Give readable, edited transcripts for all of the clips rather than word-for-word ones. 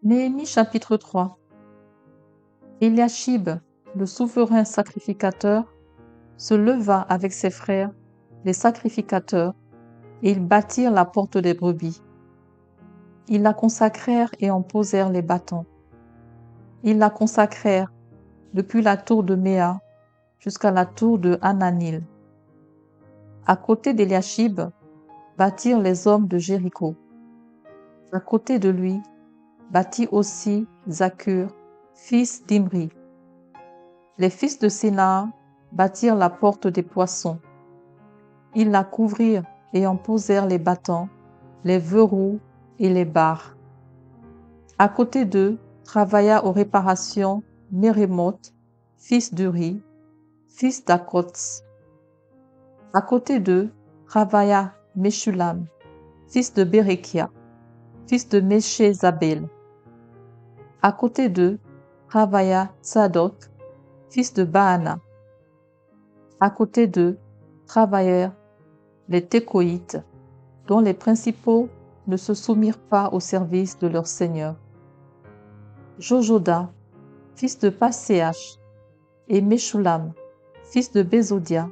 Néhémie chapitre 3. Éliachib, le souverain sacrificateur, se leva avec ses frères, les sacrificateurs, et ils bâtirent la porte des brebis. Ils la consacrèrent et en posèrent les battants. Ils la consacrèrent depuis la tour de Méa jusqu'à la tour de Hananil. À côté d'Éliachib bâtirent les hommes de Jéricho. À côté de lui bâtit aussi Zaccur, fils d'Imri. Les fils de Sénaa bâtirent la porte des poissons. Ils la couvrirent et en posèrent les battants, les verrous et les barres. À côté d'eux travailla aux réparations Mérémoth, fils d'Uri, fils d'Akots. À côté d'eux travailla Meshulam, fils de Bérekia, fils de Méché-Zabel. À côté d'eux travailla Tsadok, fils de Baana. À côté d'eux travaillèrent les Tékoïtes, dont les principaux ne se soumirent pas au service de leur seigneur. Jojoda, fils de Passéach, et Meshulam, fils de Bézodia,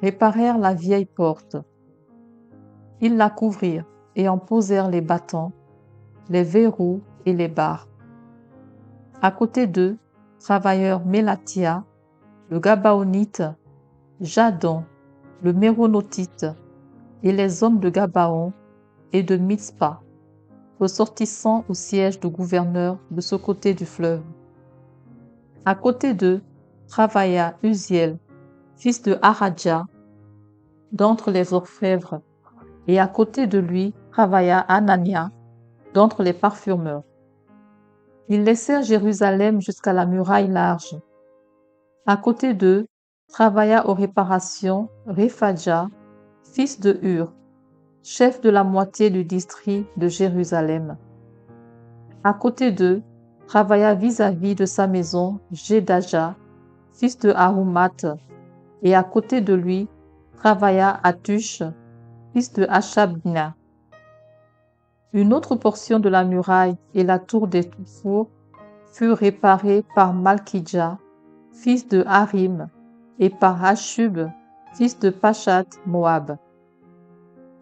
réparèrent la vieille porte. Ils la couvrirent et en posèrent les battants, les verrous et les barres. À côté d'eux travaillèrent Mélatia, le Gabaonite, Jadon, le Méronotite, et les hommes de Gabaon et de Mitzpa, ressortissant au siège du gouverneur de ce côté du fleuve. À côté d'eux travailla Uziel, fils de Haradja, d'entre les orfèvres, et à côté de lui travailla Anania, d'entre les parfumeurs. Ils laissèrent Jérusalem jusqu'à la muraille large. À côté d'eux travailla aux réparations Rephadja, fils de Hur, chef de la moitié du district de Jérusalem. À côté d'eux travailla vis-à-vis de sa maison Jedaja, fils de Harumat, et à côté de lui travailla Atush, fils de Hashabna. Une autre portion de la muraille et la tour des fours furent réparées par Malkija, fils de Harim, et par Hashub, fils de Pachat Moab.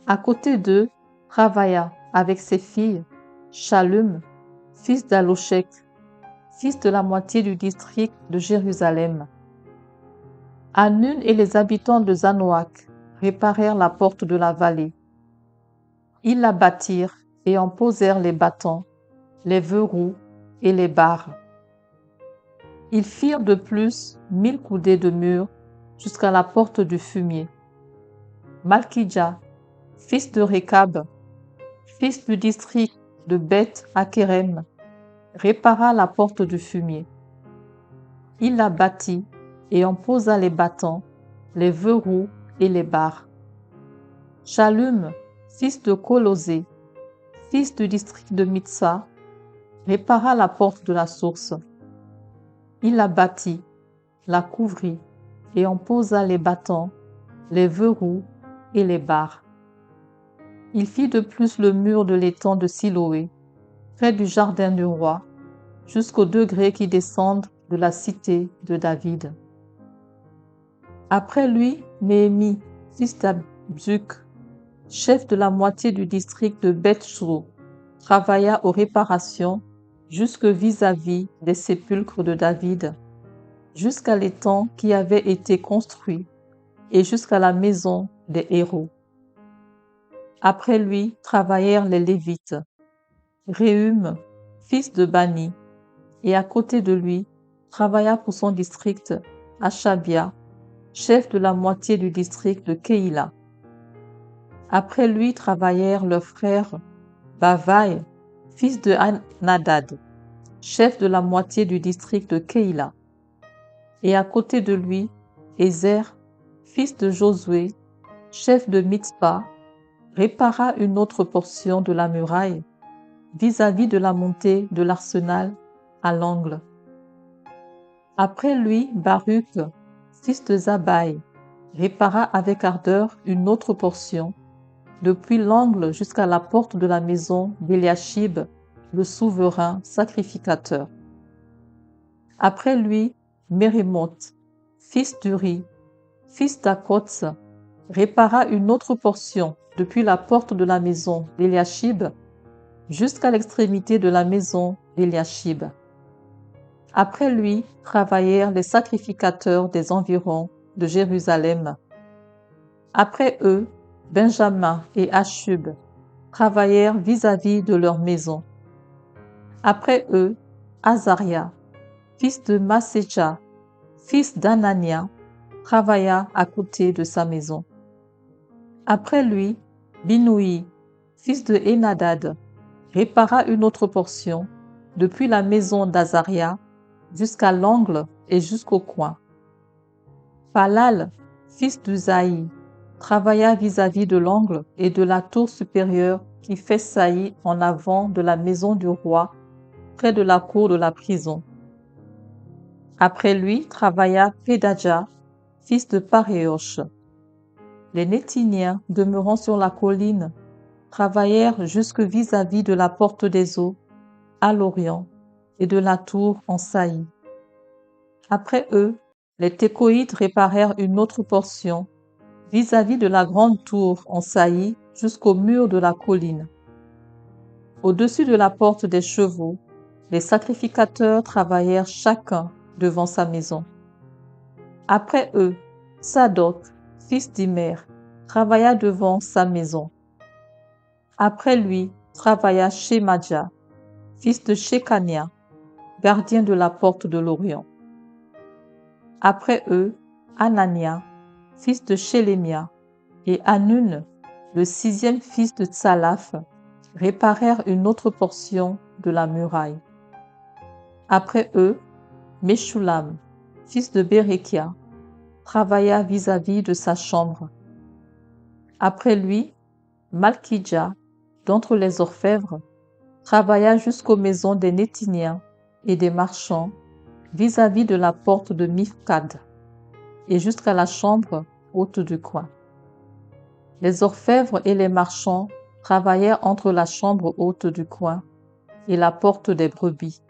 À côté d'eux travailla avec ses filles Shallum, fils d'Aloshek, fils de la moitié du district de Jérusalem. Hanun et les habitants de Zanoak réparèrent la porte de la vallée. Ils la bâtirent et en posèrent les battants, les verrous et les barres. Ils firent de plus 1000 coudées de mur jusqu'à la porte du fumier. Malkija, fils de Rekab, fils du district de Beth Akerem, répara la porte du fumier. Il la bâtit et en posa les battants, les verrous et les barres. Shallum, fils de Colosé, fils du district de Mitsa, répara la porte de la source. Il la bâtit, la couvrit et en posa les battants, les verrous et les barres. Il fit de plus le mur de l'étang de Siloé, près du jardin du roi, jusqu'aux degrés qui descendent de la cité de David. Après lui, Néhémie, fils d'Abzuk, chef de la moitié du district de Beth-Shro, travailla aux réparations jusque vis-à-vis des sépulcres de David, jusqu'à l'étang qui avait été construit et jusqu'à la maison des héros. Après lui travaillèrent les Lévites, Réhum, fils de Bani, et à côté de lui travailla pour son district Hashabia, chef de la moitié du district de Keïla. Après lui travaillèrent leurs frères Bavaï, fils de Nadad, chef de la moitié du district de Keïla. Et à côté de lui, Ézer, fils de Josué, chef de Mitzpa, répara une autre portion de la muraille vis-à-vis de la montée de l'arsenal à l'angle. Après lui, Baruch, fils de Zabai, répara avec ardeur une autre portion, depuis l'angle jusqu'à la porte de la maison d'Éliachib, le souverain sacrificateur. Après lui, Mérémoth, fils d'Uri, fils d'Akots, répara une autre portion depuis la porte de la maison d'Éliachib jusqu'à l'extrémité de la maison d'Éliachib. Après lui travaillèrent les sacrificateurs des environs de Jérusalem. Après eux, Benjamin et Achub travaillèrent vis-à-vis de leur maison. Après eux, Azaria, fils de Masséja, fils d'Anania, travailla à côté de sa maison. Après lui, Binoui, fils de Henadad, répara une autre portion, depuis la maison d'Azaria jusqu'à l'angle et jusqu'au coin. Palal, fils d'Uzaï, travailla vis-à-vis de l'angle et de la tour supérieure qui fait saillie en avant de la maison du roi, près de la cour de la prison. Après lui travailla Pédadja, fils de Paréosh. Les Nétiniens, demeurant sur la colline, travaillèrent jusque vis-à-vis de la porte des eaux, à l'orient, et de la tour en saillie. Après eux, les Técoïtes réparèrent une autre portion, vis-à-vis de la grande tour en saillie jusqu'au mur de la colline. Au-dessus de la porte des chevaux, les sacrificateurs travaillèrent chacun devant sa maison. Après eux, Sadok, fils d'Imer, travailla devant sa maison. Après lui travailla Shemaja, fils de Shekania, gardien de la porte de l'Orient. Après eux, Anania, fils de Shelemia, et Hanun, le 6e fils de Tsalaph, réparèrent une autre portion de la muraille. Après eux, Meshulam, fils de Bérékia, travailla vis-à-vis de sa chambre. Après lui, Malkija, d'entre les orfèvres, travailla jusqu'aux maisons des Nétiniens et des marchands, vis-à-vis de la porte de Mifkad, et jusqu'à la chambre haute du coin. Les orfèvres et les marchands travaillèrent entre la chambre haute du coin et la porte des brebis.